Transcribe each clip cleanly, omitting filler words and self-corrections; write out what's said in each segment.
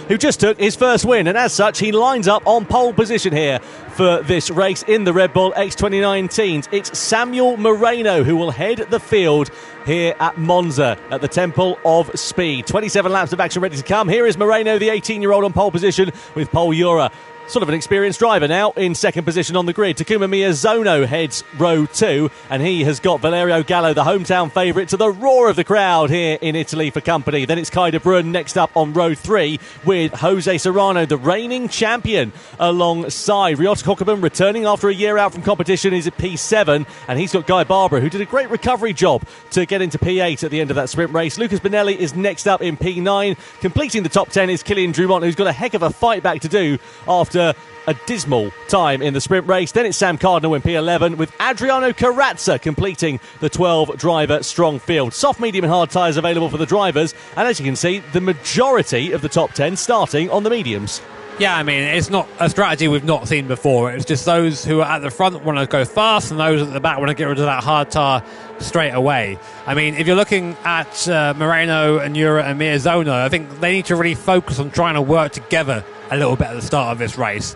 who just took his first win, and as such he lines up on pole position here for this race in the Red Bull X2019s. It's Samuel Moreno who will head the field here at Monza at the Temple of Speed. 27 laps of action ready to come. Here is Moreno, the 18-year-old, on pole position with Pol Jura, sort of an experienced driver now, in second position on the grid. Takuma Miyazono heads row 2, and he has got Valerio Gallo, the hometown favourite, to the roar of the crowd here in Italy for company. Then it's Kai de Bruyne next up on row 3 with Jose Serrano, the reigning champion, alongside. Ryota Kokubun, returning after a year out from competition, is at P7, and he's got Guy Barbara, who did a great recovery job to get into P8 at the end of that sprint race. Lucas Bonelli is next up in P9. Completing the top 10 is Kylian Drumont, who's got a heck of a fight back to do after a dismal time in the sprint race. Then it's Sam Cardinal in P11 with Adriano Carrazza completing the 12-driver strong field. Soft, medium and hard tyres available for the drivers, and as you can see, the majority of the top 10 starting on the mediums. Yeah, I mean, it's not a strategy we've not seen before. It's just those who are at the front want to go fast, and those at the back want to get rid of that hard tyre straight away. I mean, if you're looking at Moreno and Jura and Miyazono, I think they need to really focus on trying to work together a little bit at the start of this race,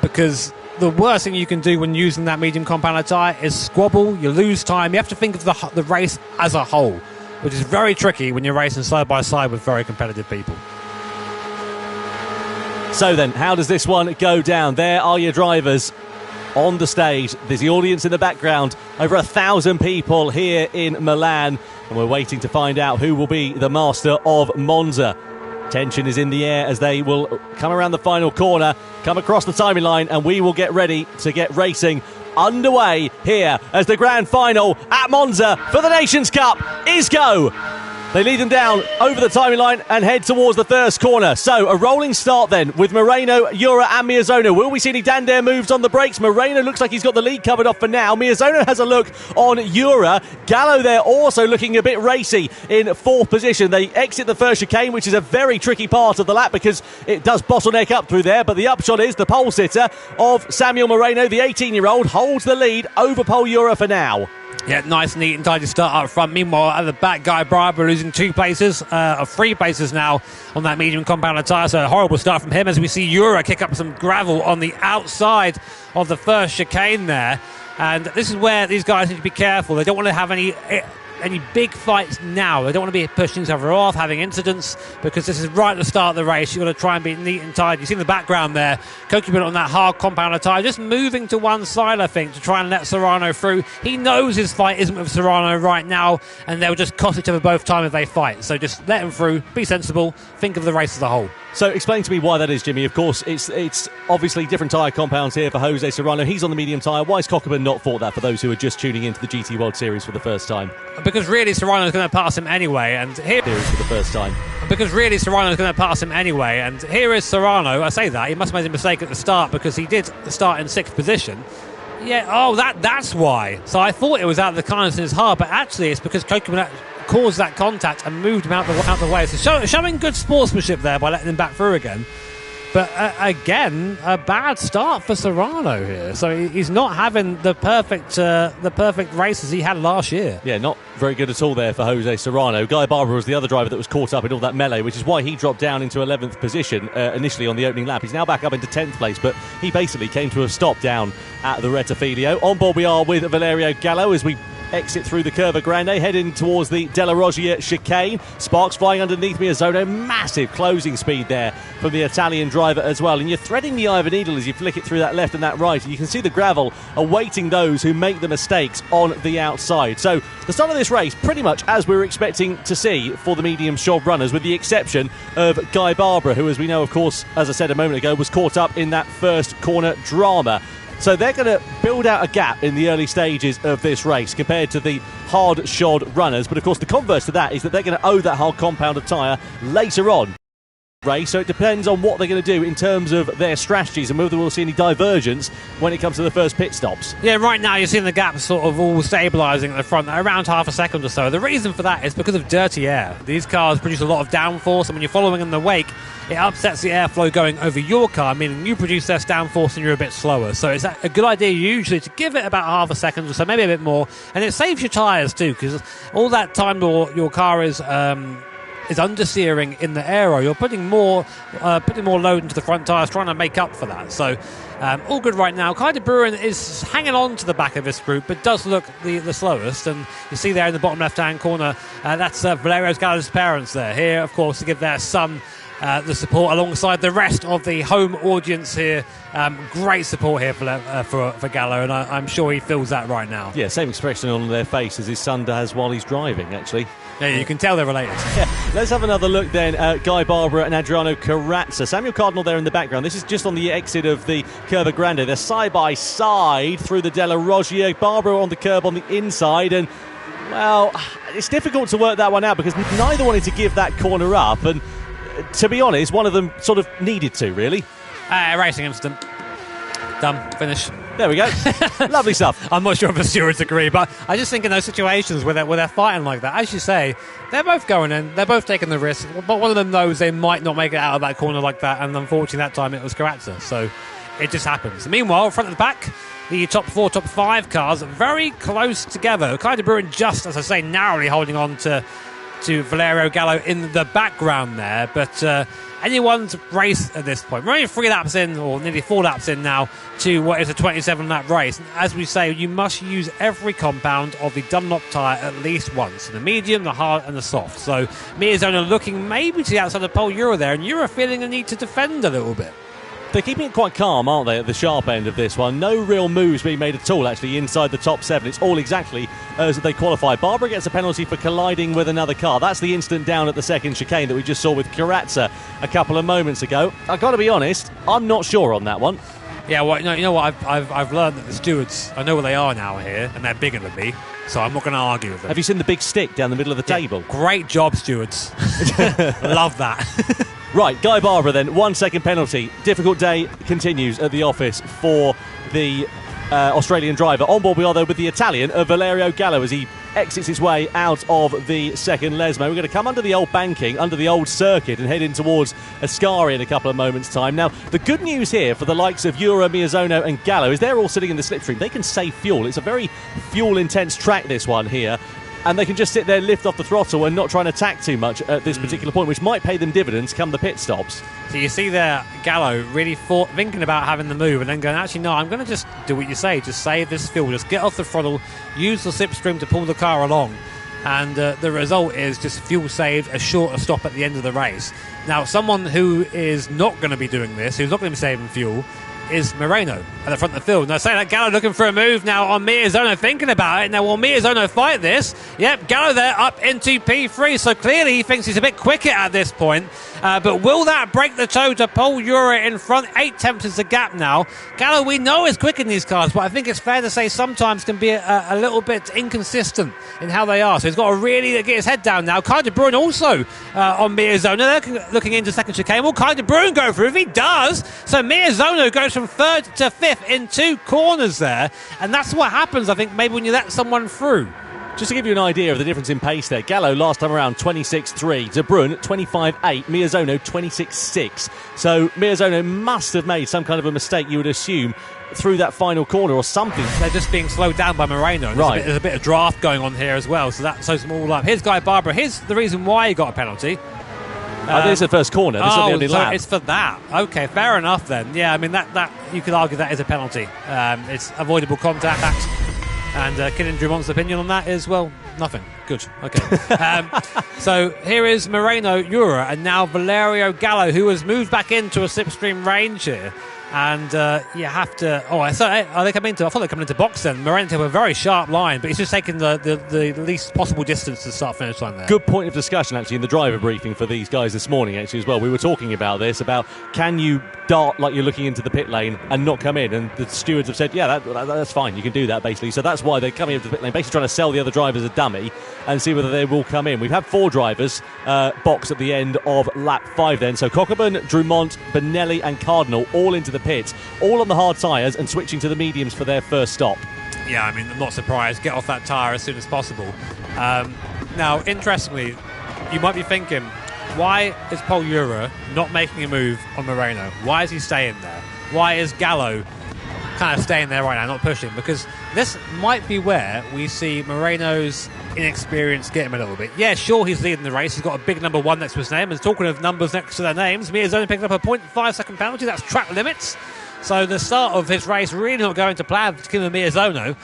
because the worst thing you can do when using that medium compounder tyre is squabble. You lose time. You have to think of the race as a whole, which is very tricky when you're racing side by side with very competitive people. So then, how does this one go down? There are your drivers on the stage. There's the audience in the background. Over 1,000 people here in Milan, and we're waiting to find out who will be the master of Monza. Tension is in the air as they will come around the final corner, come across the timing line, and we will get ready to get racing underway here as the grand final at Monza for the Nations Cup is go. They lead them down over the timing line and head towards the first corner. So a rolling start then with Moreno, Jura and Miyazono. Will we see any Dandare moves on the brakes? Moreno looks like he's got the lead covered off for now. Miyazono has a look on Jura. Gallo there also looking a bit racy in fourth position. They exit the first chicane, which is a very tricky part of the lap because it does bottleneck up through there. But the upshot is the pole sitter of Samuel Moreno, the 18-year-old, holds the lead over Pol Jura for now. Yeah, nice, neat and tidy start up front. Meanwhile, at the back, Guy Barbara losing 3 places now on that medium compounder tyre. So a horrible start from him as we see Jura kick up some gravel on the outside of the first chicane there. And this is where these guys need to be careful. They don't want to have any big fights now. They don't want to be pushing each other off, having incidents, because this is right at the start of the race. You've got to try and be neat and tidy. You see in the background there, Kokubun on that hard compounder tyre, just moving to one side, I think, to try and let Serrano through. He knows his fight isn't with Serrano right now, and they'll just cost each other both time if they fight. So just let him through, be sensible, think of the race as a whole. So explain to me why that is, Jimmy. Of course, it's obviously different tyre compounds here for Jose Serrano. He's on the medium tyre. Why has Kokubun not fought that for those who are just tuning into the GT World Series for the first time? Because really Serrano's going to pass him anyway, and here for the first time. Because really Serrano's going to pass him anyway, and here is Serrano. I say that he must have made a mistake at the start because he did start in 6th position. Yeah, that's why. So I thought it was out of the kindness in his heart, but actually it's because Kokubun caused that contact and moved him out the way. So showing good sportsmanship there by letting him back through again. But again, a bad start for Serrano here. So he's not having the perfect races he had last year. Yeah, not very good at all there for Jose Serrano. Guy Barber was the other driver that was caught up in all that melee, which is why he dropped down into 11th position initially on the opening lap. He's now back up into 10th place, but he basically came to a stop down at the Rettifilio. On board we are with Valerio Gallo as we exit through the Curva Grande, heading towards the Della Roggia chicane. Sparks flying underneath Miyazono. Massive closing speed there from the Italian driver as well. And you're threading the eye of a needle as you flick it through that left and that right. And you can see the gravel awaiting those who make the mistakes on the outside. So the start of this race, pretty much as we were expecting to see for the medium shod runners, with the exception of Guy Barbara, who, as we know, of course, as I said a moment ago, was caught up in that first corner drama. So they're going to build out a gap in the early stages of this race compared to the hard-shod runners. But, of course, the converse to that is that they're going to owe that hard compound of tyre later on. Race, so it depends on what they're going to do in terms of their strategies and whether we'll see any divergence when it comes to the first pit stops. Yeah, right now you're seeing the gap sort of all stabilising at the front around half a second or so. The reason for that is because of dirty air. These cars produce a lot of downforce, and when you're following in the wake, it upsets the airflow going over your car, meaning you produce less downforce and you're a bit slower. So it's a good idea usually to give it about half a second or so, maybe a bit more, and it saves your tyres too, because all that time your car is is understeering in the aero. You're putting more load into the front tyres, trying to make up for that. So all good right now. Kai de Bruin is hanging on to the back of this group, but does look the slowest. And you see there in the bottom left-hand corner, that's Valerio Gallo's parents there. Here, of course, to give their son the support alongside the rest of the home audience here. Great support here for Gallo, and I'm sure he feels that right now. Yeah, same expression on their face as his son does while he's driving, actually. Yeah, you can tell they're related. Yeah. Let's have another look then at Guy Barbara and Adriano Carrazza. Samuel Cardinal there in the background. This is just on the exit of the Curva Grande. They're side by side through the Della Roggia. Barbara on the curb on the inside, and well, it's difficult to work that one out because neither wanted to give that corner up, and to be honest, one of them sort of needed to, really. Racing incident. Done. Finish. There we go. Lovely stuff. I'm not sure if the stewards agree, but I just think in those situations where they're fighting like that, as you say, they're both going in, they're both taking the risk, but one of them knows they might not make it out of that corner like that, and unfortunately that time it was Carrazza, so it just happens. Meanwhile, front and the back, the top 4, top 5 cars very close together. Kai de Bruin just, as I say, narrowly holding on to Valerio Gallo in the background there, but anyone's race at this point. We're only 3 laps in, or nearly 4 laps in now, to what is a 27-lap race. And as we say, you must use every compound of the Dunlop tyre at least once. The medium, the hard and the soft. So Miyazono looking maybe to the outside of Pole Euro there, and Euro feeling a need to defend a little bit. They're keeping it quite calm, aren't they, at the sharp end of this one? No real moves being made at all, actually, inside the top 7. It's all exactly as they qualify. Barbara gets a penalty for colliding with another car. That's the instant down at the second chicane that we just saw with Carrazza a couple of moments ago. I've got to be honest, I'm not sure on that one. Yeah, well, you know what? I've learned that the stewards, I know where they are now here, and they're bigger than me, so I'm not going to argue with them. Have you seen the big stick down the middle of the table? Great job, stewards. Love that. Right, Guy Barbara then, 1 second penalty. Difficult day continues at the office for the Australian driver. On board we are, though, with the Italian, Valerio Gallo, as he exits his way out of the second Lesmo. We're going to come under the old banking, under the old circuit, and head in towards Ascari in a couple of moments' time. Now, the good news here for the likes of Jura, Miyazono and Gallo is they're all sitting in the slipstream. They can save fuel. It's a very fuel-intense track, this one here. And they can just sit there, lift off the throttle and not try and attack too much at this particular point, which might pay them dividends come the pit stops. So you see there, Gallo really thinking about having the move and then going, actually, no, I'm going to just do what you say, just save this fuel, just get off the throttle, use the slipstream to pull the car along. And the result is just fuel saved, a shorter stop at the end of the race. Now, someone who is not going to be doing this, who's not going to be saving fuel, is Moreno at the front of the field. Now, say that Gallo looking for a move now on Miyazono, thinking about it. Now, will Miyazono fight this? Yep, Gallo there up into P3, so clearly he thinks he's a bit quicker at this point. But will that break the toe to Pole Euro in front? 8 tenths is the gap now. Gallo, we know, is quick in these cars, but I think it's fair to say sometimes can be a little bit inconsistent in how they are. So he's got to really get his head down now. Kai de Bruin also on Miyazono. They're looking into second chicane. Will Kai de Bruin go through? If he does, so Miyazono goes from 3rd to 5th in 2 corners there. And that's what happens, I think, maybe when you let someone through. Just to give you an idea of the difference in pace there, Gallo last time around 26.3, De Bruin 25.8, Miyazono 26.6. So Miyazono must have made some kind of a mistake, you would assume, through that final corner or something. They're just being slowed down by Moreno. Right. There's a bit of draft going on here as well, so that sews them all up. Here's Guy Barbara. Here's the reason why he got a penalty. This is the first corner. This is the only lap. It's for that. Okay, fair enough then. Yeah, I mean, that you could argue that is a penalty. It's avoidable contact. And Killian Drumont's opinion on that is, well, nothing. Good. Okay. So here is Moreno Jura and now Valerio Gallo, who has moved back into a slipstream range here. And you have to... Oh, so are they coming into... I thought they were coming into box then. Moreno took a very sharp line, but he's just taking the least possible distance to start-finish line there. Good point of discussion, actually, in the driver briefing for these guys this morning, actually, as well. We were talking about this, about can you dart like you're looking into the pit lane and not come in? And the stewards have said, yeah, that's fine. You can do that, basically. So that's why they're coming into the pit lane, basically trying to sell the other drivers a dummy and see whether they will come in. We've had 4 drivers box at the end of lap 5 then. So Cockburn, Drumont, Benelli and Cardinal all into the pits, all on the hard tyres and switching to the mediums for their first stop. Yeah, I mean, I'm not surprised. Get off that tyre as soon as possible. Now, interestingly, you might be thinking, why is Pole Euro not making a move on Moreno? Why is he staying there? Why is Gallo kind of staying there right now, not pushing, because this might be where we see Moreno's inexperience get him a little bit. Yeah, sure, he's leading the race. He's got a big number 1 next to his name. And talking of numbers next to their names, Miyazone picked up a 0.5 second penalty. That's track limits. So the start of his race really not going to plan for Takuma Miyazono.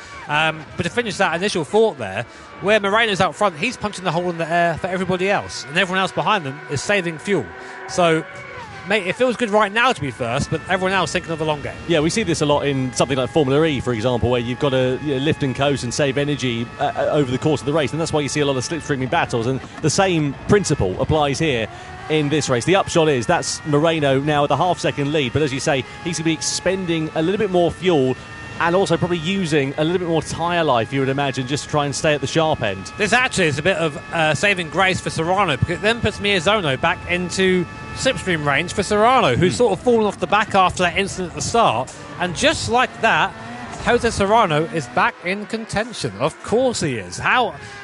But to finish that initial thought there, where Moreno's out front, he's punching the hole in the air for everybody else. And everyone else behind them is saving fuel. So, mate, it feels good right now to be first, but everyone else thinking of the long game. Yeah, we see this a lot in something like Formula E, for example, where you've got to lift and coast and save energy over the course of the race, and that's why you see a lot of slipstreaming battles, and the same principle applies here in this race. The upshot is that's Moreno now at the half-second lead, but as you say, he's going to be expending a little bit more fuel and also probably using a little bit more tyre life, you would imagine, just to try and stay at the sharp end. This actually is a bit of saving grace for Serrano, because it then puts Miyazono back into slipstream range for Serrano, who's sort of fallen off the back after that incident at the start. And just like that, Jose Serrano is back in contention. Of course he is.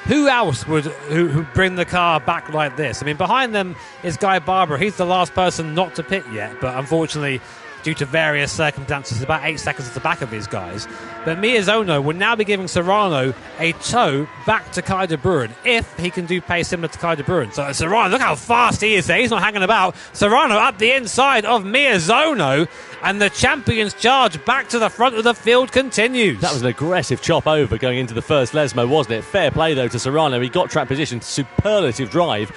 Who else would who bring the car back like this? I mean, behind them is Guy Barber. He's the last person not to pit yet, but unfortunately, due to various circumstances, about 8 seconds at the back of these guys. But Miyazono will now be giving Serrano a tow back to Kai de Bruin if he can do pace similar to Kai de Bruin. So Serrano, look how fast he is there. He's not hanging about. Serrano up the inside of Miyazono, and the champion's charge back to the front of the field continues. That was an aggressive chop over going into the first Lesmo, wasn't it? Fair play, though, to Serrano. He got track position, superlative drive.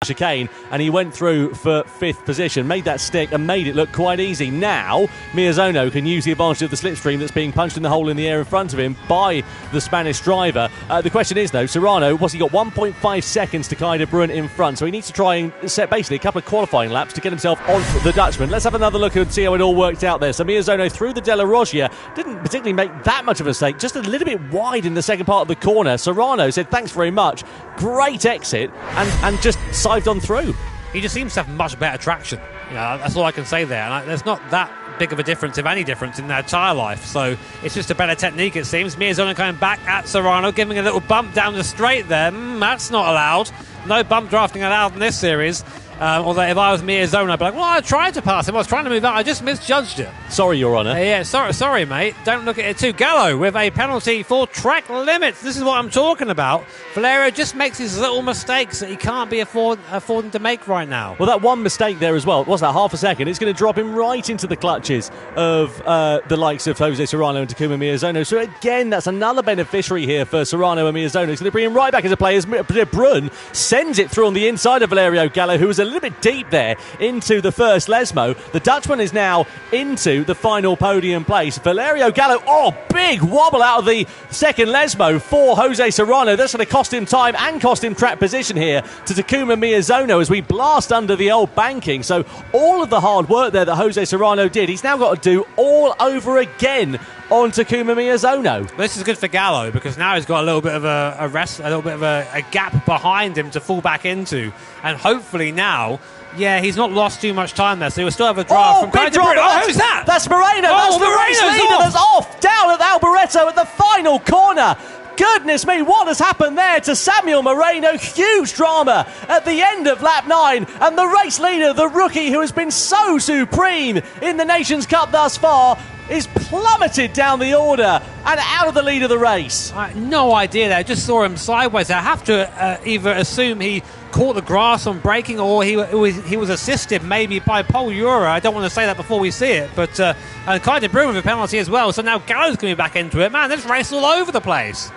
Chicane, and he went through for 5th position, made that stick and made it look quite easy. Now Miyazono can use the advantage of the slipstream that's being punched in the hole in the air in front of him by the Spanish driver. The question is, though, Serrano, what's he got? 1.5 seconds to Kai de Bruin in front, so he needs to try and set basically a couple of qualifying laps to get himself on the Dutchman. Let's have another look and see how it all worked out there. So Miyazono through the Della Roggia, didn't particularly make that much of a mistake, just a little bit wide in the second part of the corner. Serrano said thanks very much, great exit, and just sived on through. He just seems to have much better traction. That's all I can say there. And there's not that big of a difference, if any difference, in their tyre life. So it's just a better technique, it seems. Miyazono coming back at Serrano, giving a little bump down the straight there. That's not allowed. No bump drafting allowed in this series. Although if I was Miyazono, I'd be like, well, I tried to pass him. I was trying to move out. I just misjudged it. Sorry, Your Honour. Sorry, mate. Don't look at it too. Gallo with a penalty for track limits. This is what I'm talking about. Valerio just makes these little mistakes that he can't be affording to make right now. Well, that one mistake there as well, what's that, half a second? It's going to drop him right into the clutches of the likes of Jose Serrano and Takuma Miyazono. So again, that's another beneficiary here for Serrano and Miyazono. It's going to bring him right back into play as Brun sends it through on the inside of Valerio Gallo, who was a little bit deep there into the first Lesmo. The Dutchman is now into the final podium place. Valerio Gallo, big wobble out of the second Lesmo for Jose Serrano. That's going to cost him time and cost him track position here to Takuma Miyazono as we blast under the old banking. So all of the hard work there that Jose Serrano did, he's now got to do all over again on Takuma Miyazono. This is good for Gallo because now he's got a little bit of a rest, a little bit of a gap behind him to fall back into, and hopefully now, he's not lost too much time there, so he'll still have a drive from big drive. Who's that? That's Moreno. That's the race leader that's off down at Alboreto at the final corner. Goodness me, what has happened there to Samuel Moreno? Huge drama at the end of lap 9, and the race leader, the rookie who has been so supreme in the Nations Cup thus far, is plummeted down the order and out of the lead of the race. I had no idea there. I just saw him sideways. I have to either assume he caught the grass on braking or he was assisted maybe by Paul Ura. I don't want to say that before we see it, but and Kai de Bruin with a penalty as well, so now Gallo's coming back into it. Man, this race all over the place.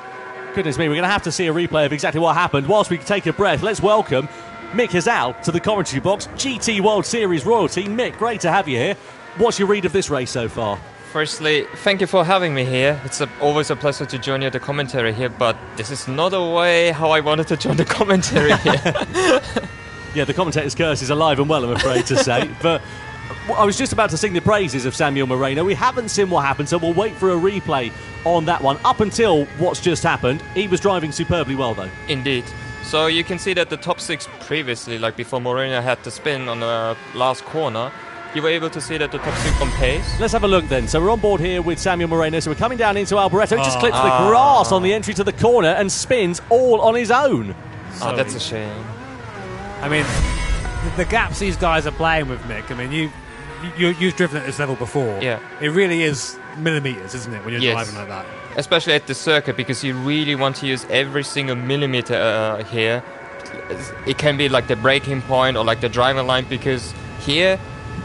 Goodness me, we're going to have to see a replay of exactly what happened. Whilst we take a breath, let's welcome Mick Hazal to the commentary box, GT World Series royalty. Mick, great to have you here. What's your read of this race so far? Firstly, thank you for having me here. It's always a pleasure to join you at the commentary here, but this is not a way how I wanted to join the commentary here. Yeah, the commentator's curse is alive and well, I'm afraid to say. But I was just about to sing the praises of Samuel Moreno. We haven't seen what happened, so we'll wait for a replay on that one. Up until what's just happened, he was driving superbly well, though. Indeed. So you can see that the top 6 previously, like before Moreno had the spin on the last corner, you were able to see that the top 6 on pace. Let's have a look then. So we're on board here with Samuel Moreno. So we're coming down into Alboreto. Just clips the grass on the entry to the corner and spins all on his own. That's a shame. I mean, the gaps these guys are playing with, Mick. I mean, you've driven at this level before. Yeah. It really is millimetres, isn't it, when you're Yes. driving like that? Especially at the circuit, because you really want to use every single millimeter here. It can be like the braking point or like the driving line, because here,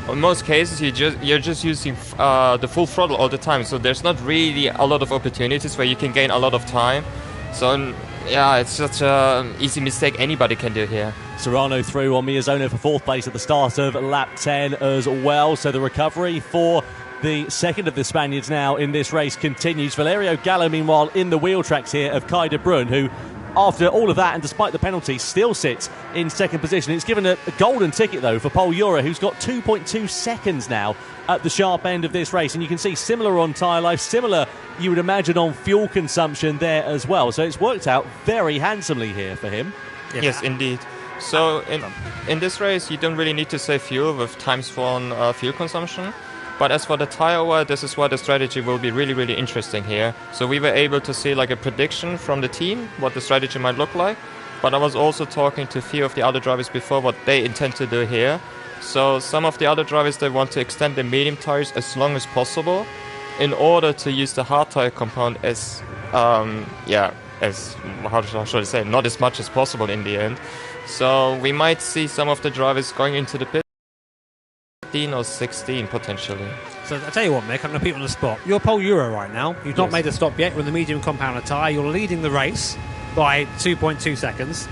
in most cases, you're just using the full throttle all the time. So there's not really a lot of opportunities where you can gain a lot of time. So yeah, it's such an easy mistake anybody can do here. Serrano through on Miyazano for fourth place at the start of lap 10 as well. So the recovery for the second of the Spaniards now in this race continues. Valerio Gallo, meanwhile, in the wheel tracks here of Kai de Bruyne, who, after all of that and despite the penalty, still sits in second position. It's given a golden ticket, though, for Pol Ura, who's got 2.2 seconds now at the sharp end of this race. And you can see similar on tyre life, similar, you would imagine, on fuel consumption there as well. So it's worked out very handsomely here for him. Yeah. Yes, indeed. So in this race, you don't really need to save fuel with times 1 fuel consumption. But as for the tire wear, this is where the strategy will be really, really interesting here. So we were able to see like a prediction from the team, what the strategy might look like. But I was also talking to a few of the other drivers before what they intend to do here. So some of the other drivers, they want to extend the medium tires as long as possible in order to use the hard tire compound as, how should I say, not as much as possible in the end. So we might see some of the drivers going into the pit 15 or 16 potentially. So I'll tell you what, Mick, I'm going to put you on the spot. You're Pol Ura right now. You've not made a stop yet with the medium compounder tyre. You're leading the race by 2.2 seconds.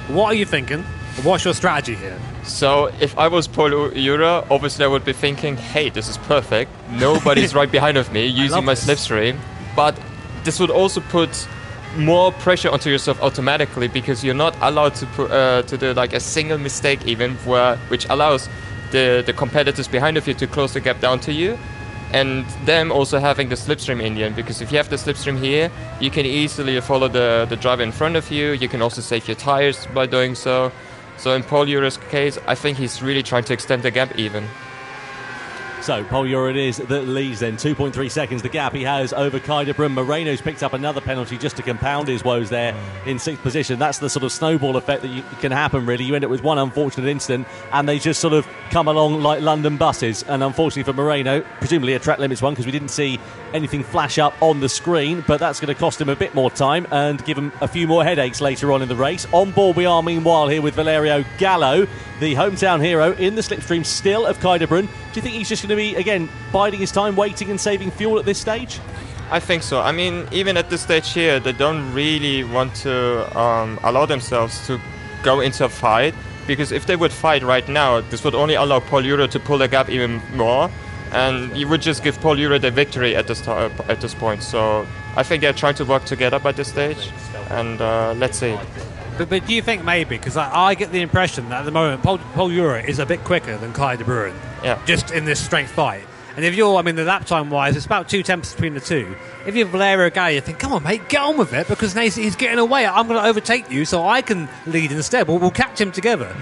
What are you thinking? What's your strategy here? So if I was Pol Ura, obviously I would be thinking, hey, this is perfect. Nobody's right behind of me using my slipstream. But this would also put more pressure onto yourself automatically, because you're not allowed to do like a single mistake even, which allows the competitors behind of you to close the gap down to you, and them also having the slipstream in the end, because if you have the slipstream here, you can easily follow the driver in front of you. You can also save your tires by doing so. So in Pol Ura's case, I think he's really trying to extend the gap even. So Pol Ura it is that leads then, 2.3 seconds the gap he has over Kai de Bruyne. Moreno's picked up another penalty just to compound his woes there in sixth position. That's the sort of snowball effect that can happen, really. You end up with one unfortunate incident and they just sort of come along like London buses. And unfortunately for Moreno, presumably a track limits one, because we didn't see anything flash up on the screen, but that's going to cost him a bit more time and give him a few more headaches later on in the race. On board we are meanwhile here with Valerio Gallo, the hometown hero in the slipstream still of Kai de Bruyne. Do you think he's just going to be, again, biding his time, waiting and saving fuel at this stage? I think so. I mean, even at this stage here, they don't really want to allow themselves to go into a fight, because if they would fight right now, this would only allow Pol Ura to pull the gap even more, and you would just give Pol Ura the victory at this point. So I think they're trying to work together by this stage, and let's see. But do you think maybe, because I get the impression that at the moment Pol Ura is a bit quicker than Kai de Bruyne, just in this straight fight. And if you're, the lap time wise, it's about 2 tenths between the two. If you're Valerio Gallo, you think, come on, mate, get on with it, because he's getting away. I'm going to overtake you so I can lead instead. We'll catch him together.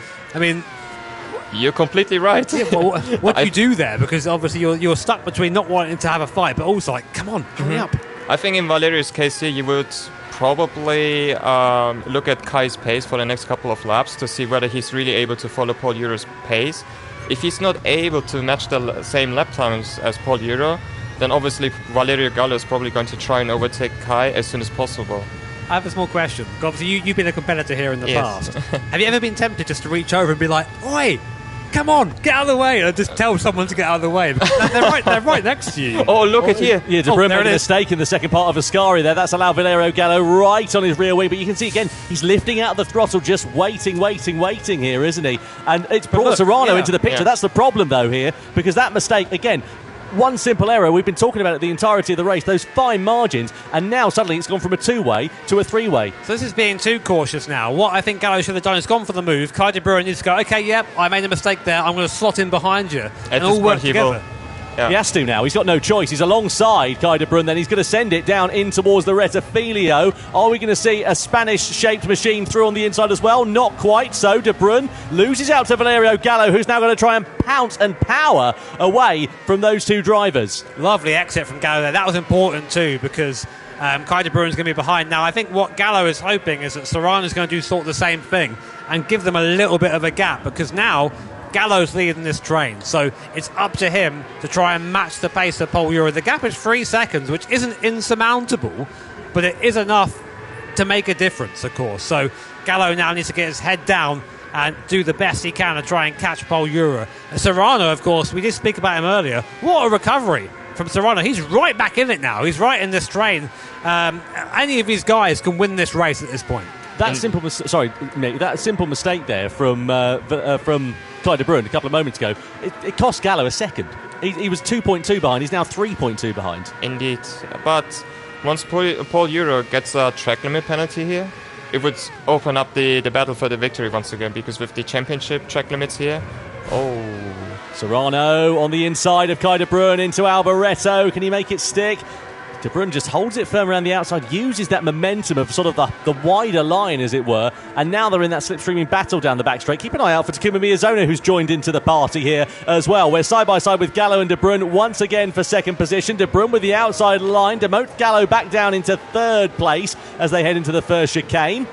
You're completely right. Yeah, well, what do you do there? Because obviously you're stuck between not wanting to have a fight, but also like, come on, hurry up. I think in Valerio's case here, you would probably look at Kai's pace for the next couple of laps to see whether he's really able to follow Pol Ura's pace. If he's not able to match the same lap times as Pol Ura, then obviously Valerio Gallo is probably going to try and overtake Kai as soon as possible. I have a small question. Obviously, you've been a competitor here in the Yes. past. Have you ever been tempted just to reach over and be like, oi, come on, get out of the way, and just tell someone to get out of the way? They're right next to you. Oh, look at here. Yeah, de Bruyne made a mistake in the second part of Ascari there. That's allowed Valerio Gallo right on his rear wing. But you can see again, he's lifting out of the throttle, just waiting here, isn't he? And it's brought Serrano into the picture. That's the problem, though, here, because that mistake, again, one simple error. We've been talking about it the entirety of the race, those fine margins, and now suddenly it's gone from a two-way to a three-way. So this is being too cautious now. What I think Gallo should have done is gone for the move. Kai de Bruyne needs to go, okay, yep, I made a mistake there. I'm going to slot in behind you. And all work together. He has to now. He's got no choice. He's alongside Kai de Bruyne. Then he's going to send it down in towards the Retafilio. Are we going to see a Spanish-shaped machine through on the inside as well? Not quite so. De Bruyne loses out to Valerio Gallo, who's now going to try and pounce and power away from those two drivers. Lovely exit from Gallo there. That was important too, because Kai de Bruyne's going to be behind. Now, I think what Gallo is hoping is that Serrano's going to do sort of the same thing and give them a little bit of a gap, because now Gallo's leading this train, so it's up to him to try and match the pace of Pol Euro. The gap is 3 seconds, which isn't insurmountable, but it is enough to make a difference, of course. So Gallo now needs to get his head down and do the best he can to try and catch Pol Euro. Serrano, of course, we did speak about him earlier. What a recovery from Serrano. He's right back in it now. He's right in this train. Any of these guys can win this race at this point. That simple mistake there from Clyde de Bruyn a couple of moments ago, it cost Gallo a second. He was 2.2 behind. He's now 3.2 behind. Indeed. But once Pol Euro gets a track limit penalty here, it would open up the battle for the victory once again, because with the championship track limits here, Serrano on the inside of Clyde de Bruyn into Alboreto. Can he make it stick? De Bruyn just holds it firm around the outside, uses that momentum of sort of the wider line, as it were, and now they're in that slipstreaming battle down the back straight. Keep an eye out for Takuma Miyazono, who's joined into the party here as well. We're side by side with Gallo and De Bruyn once again for second position. De Bruyn with the outside line, demote Gallo back down into third place as they head into the first chicane.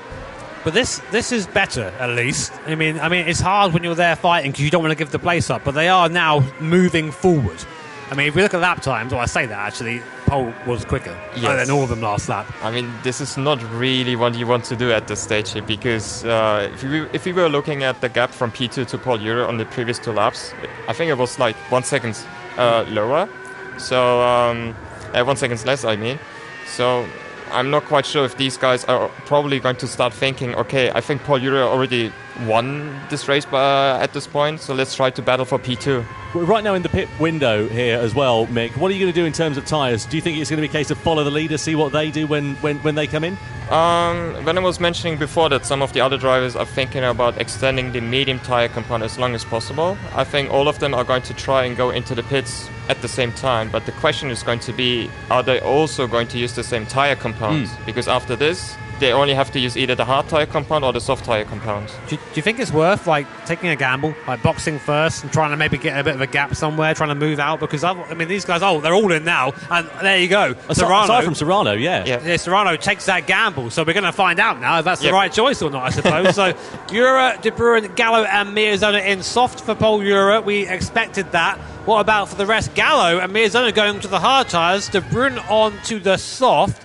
But this is better, at least. I mean, it's hard when you're there fighting because you don't want to give the place up, but they are now moving forward. I mean, if we look at lap times, I say that actually, Pol was quicker than all of them last lap. I mean, this is not really what you want to do at this stage here, because if we were looking at the gap from P2 to Pol Euro on the previous 2 laps, I think it was like 1 second lower. So, 1 second less, I mean. So, I'm not quite sure if these guys are probably going to start thinking, okay, I think Pol Euro already won this race at this point, so let's try to battle for P2. We're right now in the pit window here as well, Mick. What are you going to do in terms of tyres? Do you think it's going to be a case of follow the leader, see what they do when they come in? When I was mentioning before that some of the other drivers are thinking about extending the medium tyre compound as long as possible, I think all of them are going to try and go into the pits at the same time. But the question is going to be, are they also going to use the same tyre compound? Because after this, they only have to use either the hard tyre compound or the soft tyre compound. Do you think it's worth taking a gamble, boxing first and trying to maybe get a bit of a gap somewhere, trying to move out? Because these guys, they're all in now, and there you go. Aside from Serrano, yeah, Serrano takes that gamble, so we're going to find out now if that's the right choice or not, I suppose. So Euro, De Bruyn, Gallo, and Miyazono in soft for Pol Euro. We expected that. What about for the rest? Gallo and Miyazono going to the hard tyres, De Bruyn on to the soft.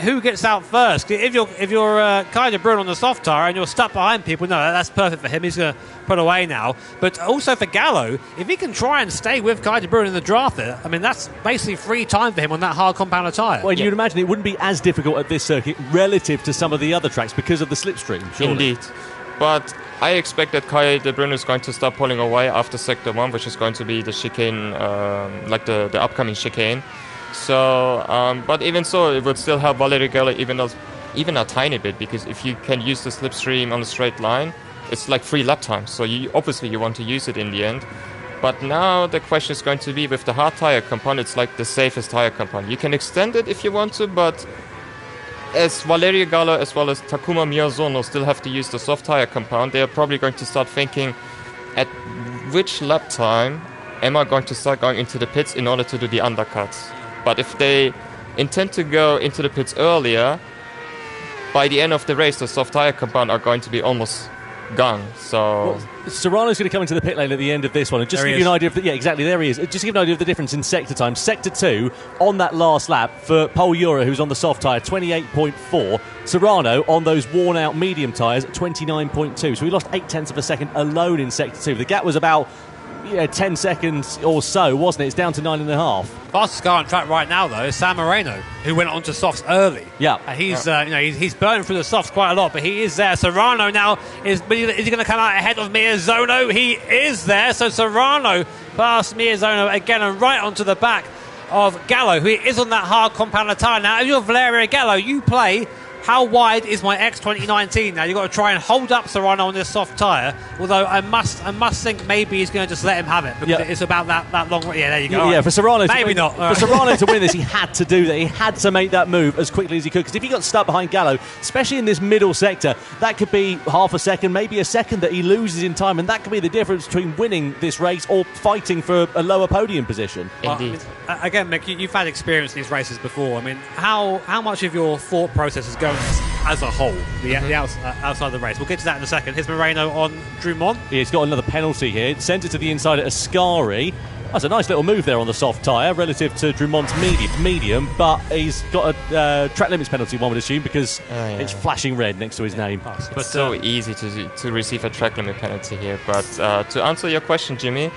Who gets out first? If you're Clyde de Bruyn on the soft tyre and you're stuck behind people, no, that's perfect for him. He's going to put away now. But also for Gallo, if he can try and stay with Clyde de Bruyn in the draft there, that's basically free time for him on that hard compounder tyre. Well, you'd imagine it wouldn't be as difficult at this circuit relative to some of the other tracks because of the slipstream, surely. Indeed. But I expect that Clyde de Bruyn is going to start pulling away after Sector 1, which is going to be the chicane, the upcoming chicane. So, but even so, it would still help Valerio Gallo even a tiny bit, because if you can use the slipstream on a straight line, it's like 3 lap times. So obviously you want to use it in the end. But now the question is going to be with the hard tire compound, it's like the safest tire compound. You can extend it if you want to, but as Valerio Gallo as well as Takuma Miyazono still have to use the soft tire compound, they are probably going to start thinking, at which lap time am I going to start going into the pits in order to do the undercuts? But if they intend to go into the pits earlier, by the end of the race, the soft tyre compound are going to be almost gone. So Serrano's going to come into the pit lane at the end of this one, and just to give you an idea of there he is. Just to give you an idea of the difference in sector time. Sector 2 on that last lap for Pol Euro, who's on the soft tyre, 28.4. Serrano on those worn-out medium tyres, 29.2. So he lost 0.8 of a second alone in sector 2. The gap was about 10 seconds or so, wasn't it? It's down to 9.5. Fastest car on track right now, though, is San Marino, who went on to softs early. Yeah. And he's burning through the softs quite a lot, but he is there. Serrano now, is he going to come out ahead of Miyazono? He is there. So Serrano past Miyazono again and right onto the back of Gallo, who is on that hard compounder tyre. Now, if you're Valerio Gallo, you play how wide is my X 2019? Now you've got to try and hold up Serrano on this soft tyre. Although I must think maybe he's going to just let him have it, because it's about that long. Yeah, there you go. Yeah, for Serrano, maybe not. For Serrano to win this, he had to do that. He had to make that move as quickly as he could. Because if he got stuck behind Gallo, especially in this middle sector, that could be half a second, maybe a second that he loses in time, and that could be the difference between winning this race or fighting for a lower podium position. Indeed. Again, Mick, you've had experience in these races before. How much of your thought process is going as a whole, the outside of the race. We'll get to that in a second. Here's Moreno on Drummond. He's got another penalty here. Sent it to the inside at Ascari. That's a nice little move there on the soft tyre relative to Drummond's medium, but he's got a track limits penalty, one would assume, because it's flashing red next to his name. But so easy to receive a track limit penalty here. But to answer your question, Jimmy,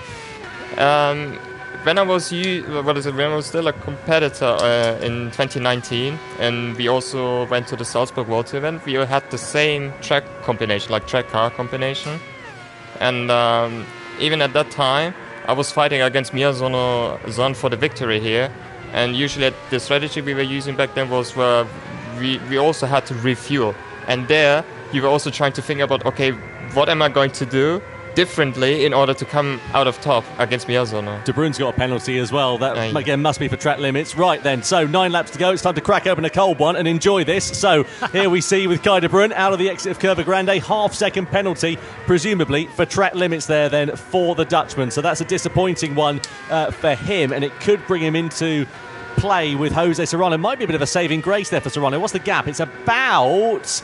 when I was still a competitor in 2019, and we also went to the Salzburg World Tour event, we had the same track combination, like track car combination, and even at that time, I was fighting against Miyazono-san for the victory here, and usually the strategy we were using back then was where we also had to refuel, and there you were also trying to think about, okay, what am I going to do differently in order to come out of top against Miyazono. De Bruyn's got a penalty as well. That again must be for track limits. Right then, so 9 laps to go. It's time to crack open a cold one and enjoy this. So here we see with Kai De Bruyn out of the exit of Curva Grande, half-second penalty, presumably for track limits there then for the Dutchman. So that's a disappointing one for him, and it could bring him into play with Jose Serrano. Might be a bit of a saving grace there for Serrano. What's the gap? It's about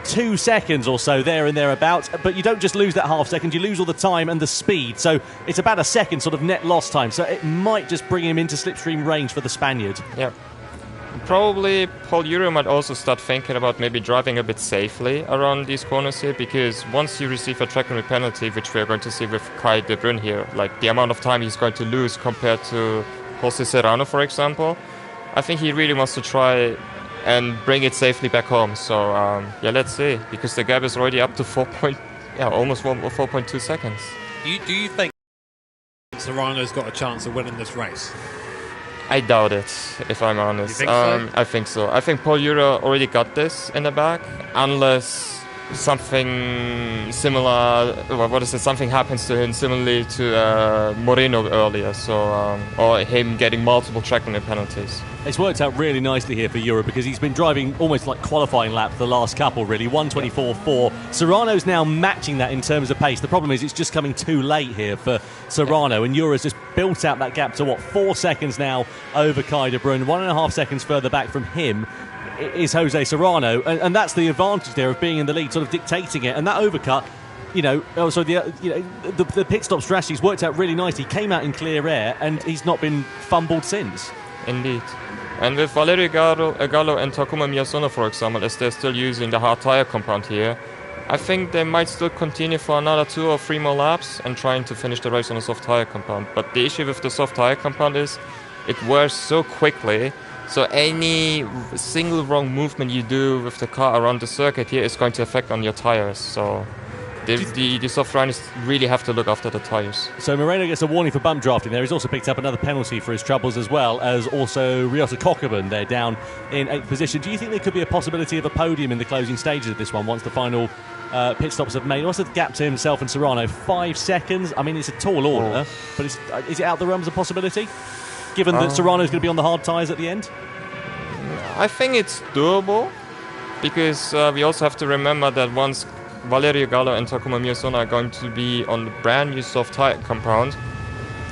2 seconds or so there and thereabouts, but you don't just lose that half second, you lose all the time and the speed, so it's about a second sort of net loss time, so it might just bring him into slipstream range for the Spaniard. Yeah, probably Paul Euro might also start thinking about maybe driving a bit safely around these corners here, because once you receive a track limit penalty, which we are going to see with Kai De Bruyn here, like the amount of time he's going to lose compared to Jose Serrano, for example, I think he really wants to try and bring it safely back home. So let's see, because the gap is already up to almost 4.2 seconds. Do you think Serrano's got a chance of winning this race? I doubt it, if I'm honest. You think so? I think so. I think Paul Euro already got this in the bag, unless something similar, something happens to him similarly to Moreno earlier, so or him getting multiple track limit penalties. It's worked out really nicely here for Euro, because he's been driving almost like qualifying lap for the last couple, really. 1:24.4. Serrano's now matching that in terms of pace. The problem is it's just coming too late here for Serrano, and Euro's just built out that gap to 4 seconds now over Kai De Bruyn. 1.5 seconds further back from him is Jose Serrano, and that's the advantage there of being in the lead, sort of dictating it. And that overcut, the pit stop strategy's worked out really nicely. He came out in clear air, and he's not been fumbled since. Indeed. And with Valerio Gallo and Takuma Miyazono, for example, as they're still using the hard tire compound here, I think they might still continue for another 2 or 3 more laps and trying to finish the race on a soft tire compound. But the issue with the soft tire compound is it wears so quickly, so any single wrong movement you do with the car around the circuit here is going to affect on your tires. So the soft riders really have to look after the tires. So Moreno gets a warning for bump drafting there. He's also picked up another penalty for his troubles, as well as also Ryota Kokkonen. They're down in 8th position. Do you think there could be a possibility of a podium in the closing stages of this one once the final pit stops have made? What's the gap to himself and Serrano? 5 seconds? I mean, it's a tall order, but is it out the realms of possibility, given that Serrano's going to be on the hard tyres at the end? I think it's doable, because we also have to remember that once Valerio Gallo and Takuma Miyazono are going to be on the brand new soft tire compound,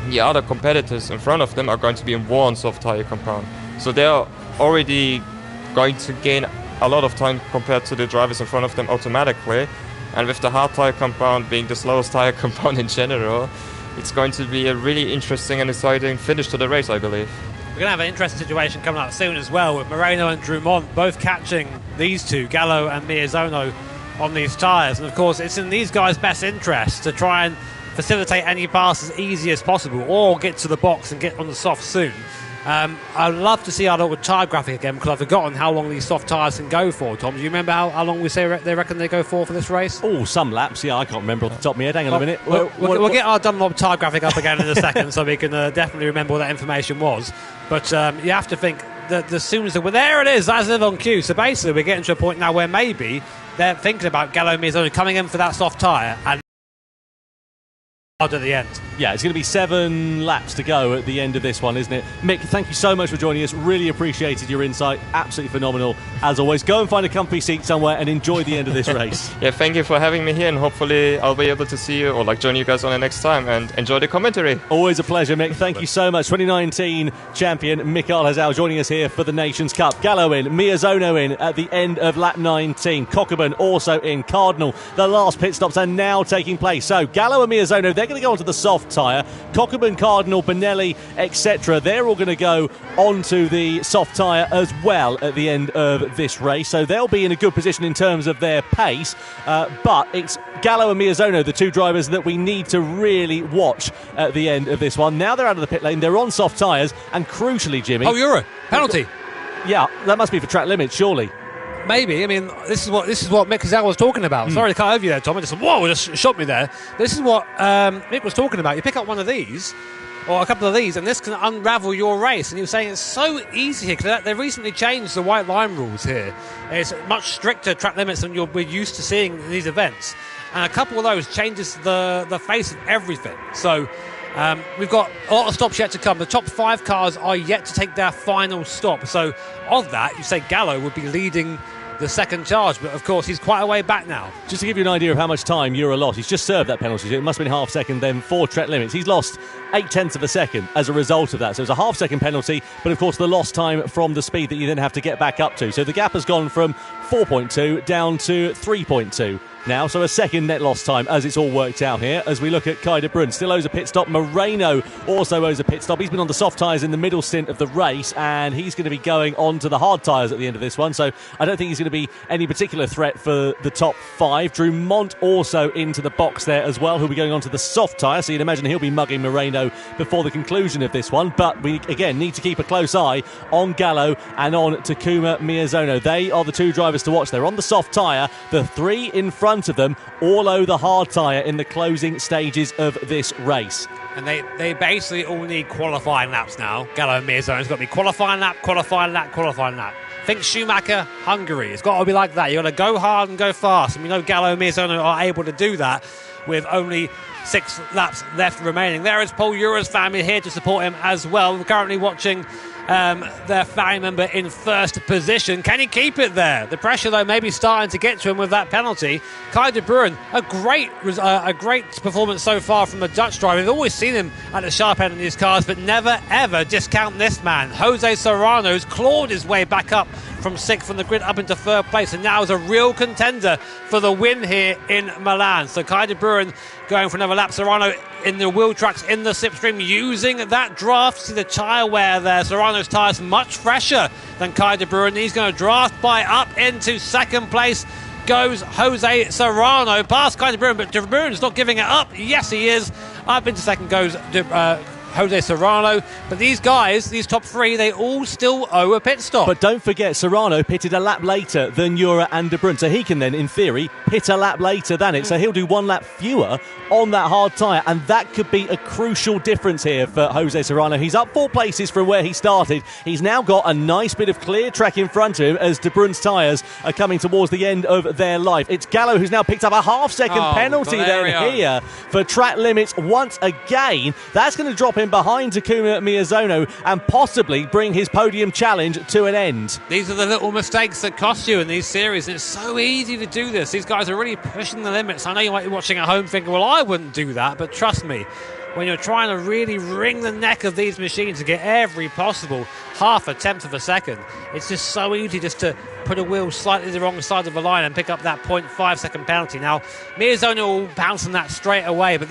the other competitors in front of them are going to be in worn soft tire compound. So they're already going to gain a lot of time compared to the drivers in front of them automatically. And with the hard tire compound being the slowest tire compound in general, it's going to be a really interesting and exciting finish to the race, I believe. We're going to have an interesting situation coming up soon as well, with Moreno and Drummond both catching these two, Gallo and Miyazono, on these tyres. And of course, it's in these guys' best interest to try and facilitate any pass as easy as possible, or get to the box and get on the soft soon. I'd love to see our little tyre graphic again, because I've forgotten how long these soft tyres can go for. Tom, do you remember how long we say they reckon they go for this race? Oh, some laps, yeah, I can't remember off the top of my head. Hang on a minute. We'll get our Dunlop tyre graphic up again in a second, so we can definitely remember what that information was. But you have to think that as soon as there it is, that's it on cue. So basically, we're getting to a point now where maybe they're thinking about Gallo Miyazono coming in for that soft tyre and At the end. Yeah, it's going to be 7 laps to go at the end of this one, isn't it? Mick, thank you so much for joining us. Really appreciated your insight. Absolutely phenomenal, as always. Go and find a comfy seat somewhere and enjoy the end of this race. Yeah, thank you for having me here, and hopefully I'll be able to see you or join you guys on the next time and enjoy the commentary. Always a pleasure, Mick. Thank you so much. 2019 champion Mikael Hazal joining us here for the Nations Cup. Gallo in, Miyazono in at the end of lap 19. Cockburn also in. Cardinal, the last pit stops are now taking place. So Gallo and Miyazono, they're going to go onto the soft tyre. Cockburn, Cardinal, Benelli, etc., they're all going to go onto the soft tyre as well at the end of this race. So they'll be in a good position in terms of their pace. But it's Gallo and Miyazono, the two drivers that we need to really watch at the end of this one. Now they're out of the pit lane, they're on soft tyres, and crucially, Jimmy... Oh, Euro. Penalty. Yeah, that must be for track limits, surely. Maybe. I mean, this is what Mick Hazal was talking about. Sorry to cut over you there, Tom. I just whoa, it just shot me there. This is what Mick was talking about. You pick up one of these, or a couple of these, and this can unravel your race. And he was saying it's so easy here because they recently changed the white line rules here. It's much stricter track limits than we're used to seeing in these events. And a couple of those changes the face of everything. So we've got a lot of stops yet to come. The top 5 cars are yet to take their final stop. So of that, you say Gallo would be leading the second charge, but of course he's quite a way back now. Just to give you an idea of how much time Euro lost, he's just served that penalty. It must have been half second then for track limits. He's lost 0.8 of a second as a result of that. So it's a half second penalty, but of course the lost time from the speed that you then have to get back up to. So the gap has gone from 4.2 down to 3.2 now, so a second net loss time as it's all worked out here. As we look at Kai de Bruyne, still owes a pit stop. Moreno also owes a pit stop. He's been on the soft tyres in the middle stint of the race, and he's going to be going on to the hard tyres at the end of this one, so I don't think he's going to be any particular threat for the top 5. Drew Mont also into the box there as well, who'll be going on to the soft tyre, so you'd imagine he'll be mugging Moreno before the conclusion of this one. But we again need to keep a close eye on Gallo and on Takuma Miyazono. They are the two drivers to watch. They're on the soft tyre. The 3 in front of them all owe the hard tyre in the closing stages of this race. And they basically all need qualifying laps now. Gallo and Miyazono's got to be qualifying lap, qualifying lap, qualifying lap. Think Schumacher, Hungary. It's got to be like that. You've got to go hard and go fast. And we know Gallo and Miyazono are able to do that with only 6 laps left remaining. There is Paul Ura's family here to support him as well. We're currently watching their family member in first position. Can he keep it there? The pressure, though, may be starting to get to him with that penalty. Kai de Bruyne, a great performance so far from the Dutch driver. We've always seen him at the sharp end of these cars, but never, ever discount this man. Jose Serrano's clawed his way back up from 6th from the grid up into 3rd place, and now is a real contender for the win here in Milan. So Kai de Bruyne going for another lap. Serrano in the wheel tracks in the slipstream using that draft. See the tyre wear there. Serrano's tyres much fresher than Kai de Bruyne. He's going to draft by up into 2nd place. Goes Jose Serrano past Kai de Bruyne, but de Bruyne's not giving it up. Yes, he is. Up into 2nd goes Jose Serrano. But these guys, these top 3, they all still owe a pit stop. But don't forget, Serrano pitted a lap later than Ura and de Bruyne, so he can then, in theory, pit a lap later than it. So he'll do 1 lap fewer on that hard tyre, and that could be a crucial difference here for Jose Serrano. He's up 4 places from where he started. He's now got a nice bit of clear track in front of him as de Bruyne's tyres are coming towards the end of their life. It's Gallo who's now picked up a half-second penalty then here for track limits once again. That's going to drop him behind Takuma Miyazono and possibly bring his podium challenge to an end. These are the little mistakes that cost you in these series, and it's so easy to do this. These guys are really pushing the limits. I know you might be watching at home thinking, well, I wouldn't do that, but trust me, when you're trying to really wring the neck of these machines to get every possible 0.5 of a second, it's just so easy just to put a wheel slightly the wrong side of the line and pick up that 0.5 second penalty. Now, Miyazono will bounce on that straight away, but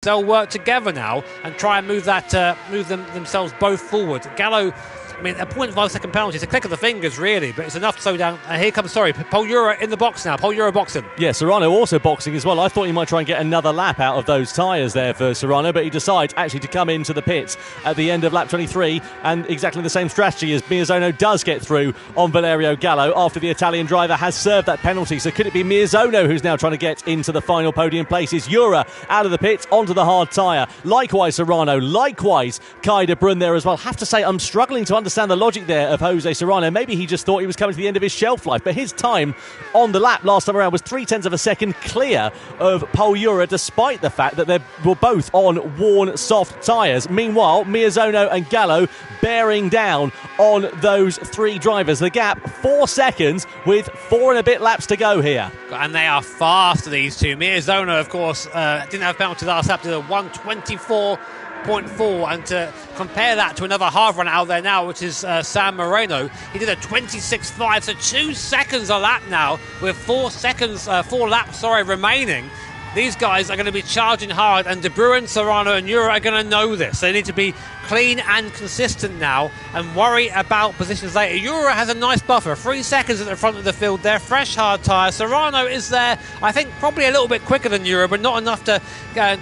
they'll work together now and try and move themselves both forward. Gallo, I mean, a 0.5 second penalty is a click of the fingers, really, but it's enough to slow down. And here comes, Paul Ura in the box now. Paul Ura boxing. Yeah, Serrano also boxing as well. I thought he might try and get another lap out of those tyres there for Serrano, but he decides actually to come into the pits at the end of lap 23, and exactly the same strategy as Miyazono does get through on Valerio Gallo after the Italian driver has served that penalty. So could it be Miyazono who's now trying to get into the final podium places? Ura out of the pits onto the hard tyre. Likewise Serrano, likewise Kai de Bruyne there as well. Have to say, I'm struggling to understand understand the logic there of Jose Serrano. Maybe he just thought he was coming to the end of his shelf life, but his time on the lap last time around was 0.3 of a second clear of Pol Ura, despite the fact that they were both on worn soft tyres. Meanwhile, Miyazono and Gallo bearing down on those three drivers. The gap, 4 seconds, with 4 and a bit laps to go here. And they are fast, these two. Miyazono, of course, didn't have penalty last lap, to the 1:24.4, and to compare that to another hard run out there now, which is San Marino, he did a 26.5, so 2 seconds a lap now, with 4 laps remaining. These guys are going to be charging hard, and De Bruyn, Serrano and Ura are going to know this. They need to be clean and consistent now and worry about positions later. Ura has a nice buffer, 3 seconds at the front of the field there, fresh hard tyre. Serrano is there, I think, probably a little bit quicker than Ura, but not enough to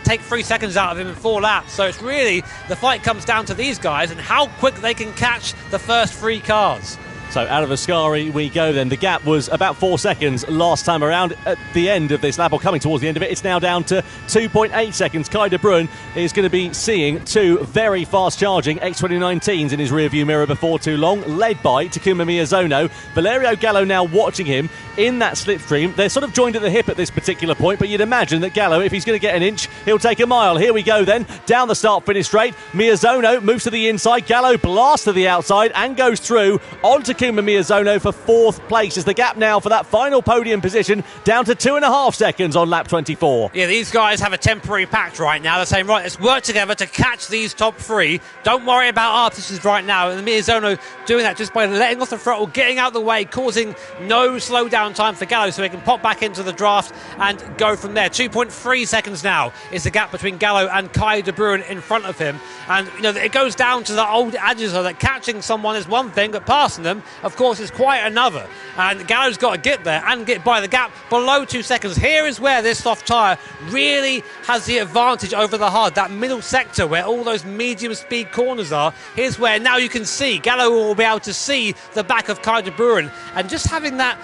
take 3 seconds out of him in 4 laps. So it's really, the fight comes down to these guys and how quick they can catch the first 3 cars. So out of Ascari we go then. The gap was about 4 seconds last time around. At the end of this lap, or coming towards the end of it, it's now down to 2.8 seconds. Kai De Bruyn is going to be seeing 2 very fast charging X2019s in his rearview mirror before too long, led by Takuma Miyazono. Valerio Gallo now watching him in that slipstream. They're sort of joined at the hip at this particular point, but you'd imagine that Gallo, if he's going to get an inch, he'll take a mile. Here we go then, down the start-finish straight. Miyazono moves to the inside. Gallo blasts to the outside and goes through onto Takuma Miyazono for 4th place. Is the gap now for that final podium position down to 2.5 seconds on lap 24. Yeah, these guys have a temporary pact right now. They're saying, right, let's work together to catch these top 3. Don't worry about our positions right now. And Miyazono doing that just by letting off the throttle, getting out the way, causing no slowdown time for Gallo, so he can pop back into the draft and go from there. 2.3 seconds now is the gap between Gallo and Kai De Bruyn in front of him. And it goes down to the old adage that catching someone is one thing, but passing them, of course, is quite another. And Gallo's got to get there and get by. The gap below 2 seconds. Here is where this soft tyre really has the advantage over the hard. That middle sector where all those medium speed corners are. Here's where now you can see Gallo will be able to see the back of Kai De Bruyn, and just having that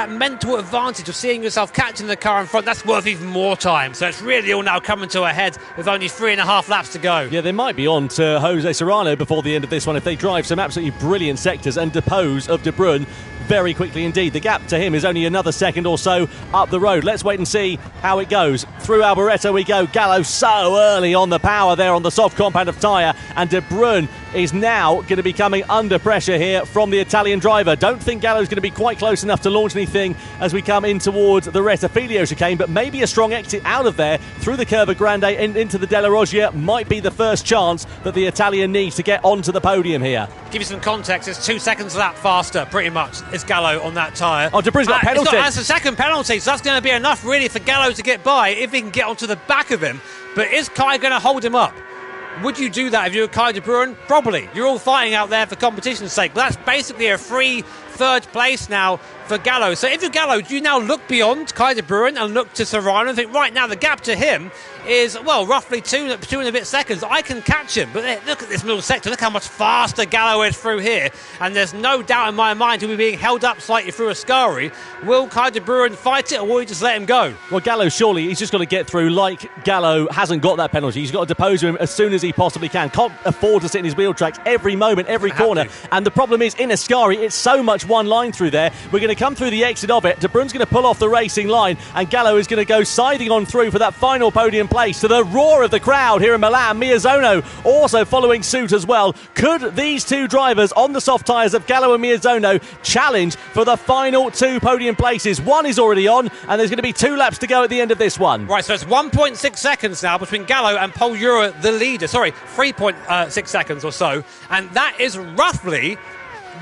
mental advantage of seeing yourself catching the car in front, that's worth even more time. So it's really all now coming to a head with only 3.5 laps to go. Yeah, they might be on to Jose Serrano before the end of this one if they drive some absolutely brilliant sectors and depose of De Bruyn very quickly indeed. The gap to him is only another second or so up the road. Let's wait and see how it goes. Through Alboreto we go. Gallo so early on the power there on the soft compound of tyre, and De Bruyn is now going to be coming under pressure here from the Italian driver. Don't think Gallo's going to be quite close enough to launch anything as we come in towards the Rettifilio chicane, but maybe a strong exit out of there through the Curva Grande into the Della Roggia might be the first chance that the Italian needs to get onto the podium here. Give you some context, it's 2 seconds a lap faster, pretty much, is Gallo on that tyre. Oh, De Bruyn's got a penalty. That's a second penalty, so that's going to be enough really for Gallo to get by if he can get onto the back of him. But is Kai going to hold him up? Would you do that if you were Kai De Bruyn? Probably. You're all fighting out there for competition's sake. But that's basically a free 3rd place now for Gallo. So if you're Gallo, do you now look beyond Kai De Bruyn and look to Serrano and think, right now the gap to him is, well, roughly 2 and a bit seconds. I can catch him. But look at this middle sector. Look how much faster Gallo is through here. And there's no doubt in my mind he'll be being held up slightly through Ascari. Will Kai De Bruyn fight it, or will he just let him go? Well, Gallo, surely he's just got to get through. Like Gallo hasn't got that penalty. He's got to depose him as soon as he possibly can. Can't afford to sit in his wheel tracks every moment, every corner. And the problem is, in Ascari, it's so much one line through there. We're going to come through the exit of it. De Bruyn's going to pull off the racing line, and Gallo is going to go siding on through for that final podium place. To the roar of the crowd here in Milan, Miyazono also following suit as well. Could these 2 drivers on the soft tyres of Gallo and Miyazono challenge for the final 2 podium places? One is already on, and there's going to be 2 laps to go at the end of this one. Right, so it's 1.6 seconds now between Gallo and Pol Ura, the leader. Sorry, 3.6 seconds or so. And that is roughly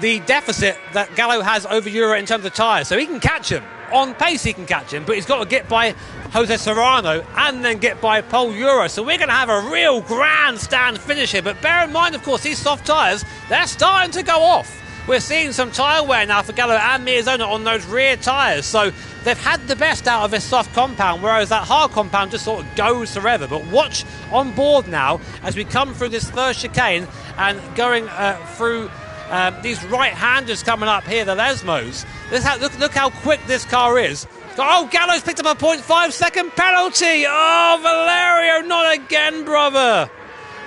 the deficit that Gallo has over Ura in terms of tyres. So he can catch him. On pace he can catch him, but he's got to get by Jose Serrano and then get by Pol Ura. So we're going to have a real grandstand finish here. But bear in mind, of course, these soft tyres, they're starting to go off. We're seeing some tyre wear now for Gallo and Miyazono on those rear tyres. So they've had the best out of this soft compound, whereas that hard compound just sort of goes forever. But watch on board now as we come through this first chicane and going through these right-handers coming up here, the Lesmos. Look how quick this car is. Oh, Gallo's picked up a 0.5 second penalty. Oh, Valerio, not again, brother.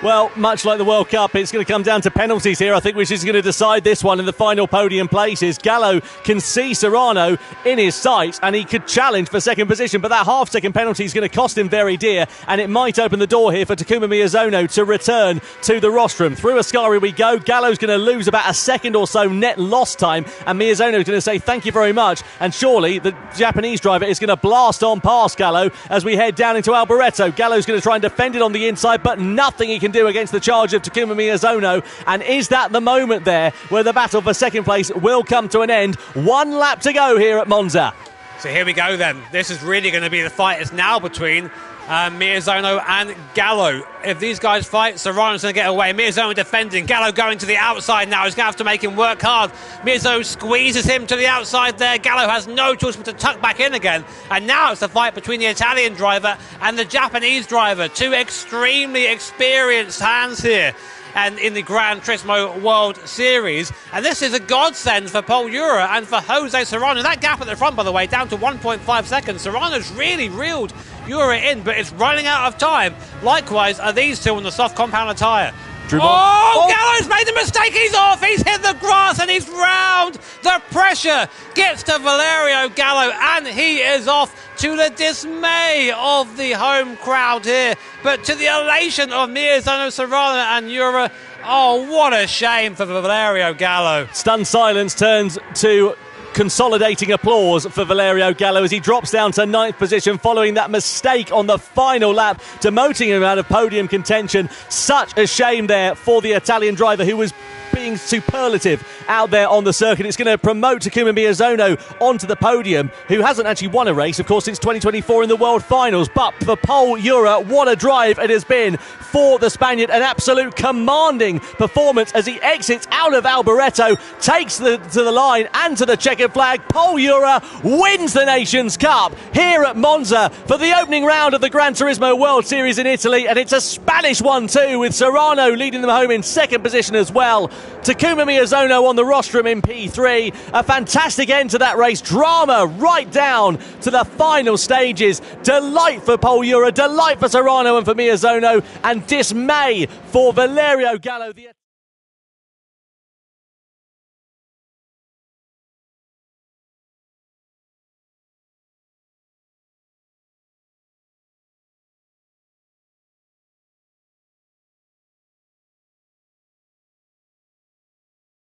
Well, much like the World Cup, it's going to come down to penalties here, I think, which is going to decide this one in the final podium places. Gallo can see Serrano in his sights and he could challenge for second position, but that half-second penalty is going to cost him very dear, and it might open the door here for Takuma Miyazono to return to the rostrum. Through Ascari we go. Gallo's going to lose about a second or so net lost time, and Miyazono's going to say thank you very much, and surely the Japanese driver is going to blast on past Gallo as we head down into Alboreto. Gallo's going to try and defend it on the inside, but nothing he can do against the charge of Takuma Miyazono. And is that the moment there where the battle for second place will come to an end? 1 lap to go here at Monza. So here we go then. This is really going to be the fight. It's now between Miyazono and Gallo. If these guys fight, Serrano's going to get away. Miyazono defending. Gallo going to the outside now. He's going to have to make him work hard. Miyazono squeezes him to the outside there. Gallo has no choice but to tuck back in again. And now it's a fight between the Italian driver and the Japanese driver. Two extremely experienced hands here. And in the Gran Turismo World Series. And this is a godsend for Pol Ura and for Jose Serrano. That gap at the front, by the way, down to 1.5 seconds. Serrano's really reeled Ura in, but it's running out of time. Likewise are these two on the soft compound tyre. Gallo's made the mistake. He's off. He's hit the grass and he's round. The pressure gets to Valerio Gallo and he is off, to the dismay of the home crowd here, but to the elation of Miyazono, Serrano and Ura. Oh, what a shame for Valerio Gallo. Stunned silence turns to consolidating applause for Valerio Gallo as he drops down to 9th position following that mistake on the final lap, demoting him out of podium contention. Such a shame there for the Italian driver who was being superlative out there on the circuit. It's going to promote Takuma Miyazono onto the podium, who hasn't actually won a race, of course, since 2024 in the World Finals. But for Pol Ura, what a drive it has been for the Spaniard. An absolute commanding performance as he exits out of Alboreto, takes to the line and to the checkered flag. Pol Ura wins the Nations Cup here at Monza for the opening round of the Gran Turismo World Series in Italy, and it's a Spanish one too, with Serrano leading them home in second position as well. Takuma Miyazono on the rostrum in P3. A fantastic end to that race. Drama right down to the final stages. Delight for Pol Ura, delight for Serrano and for Miyazono, and dismay for Valerio Gallo.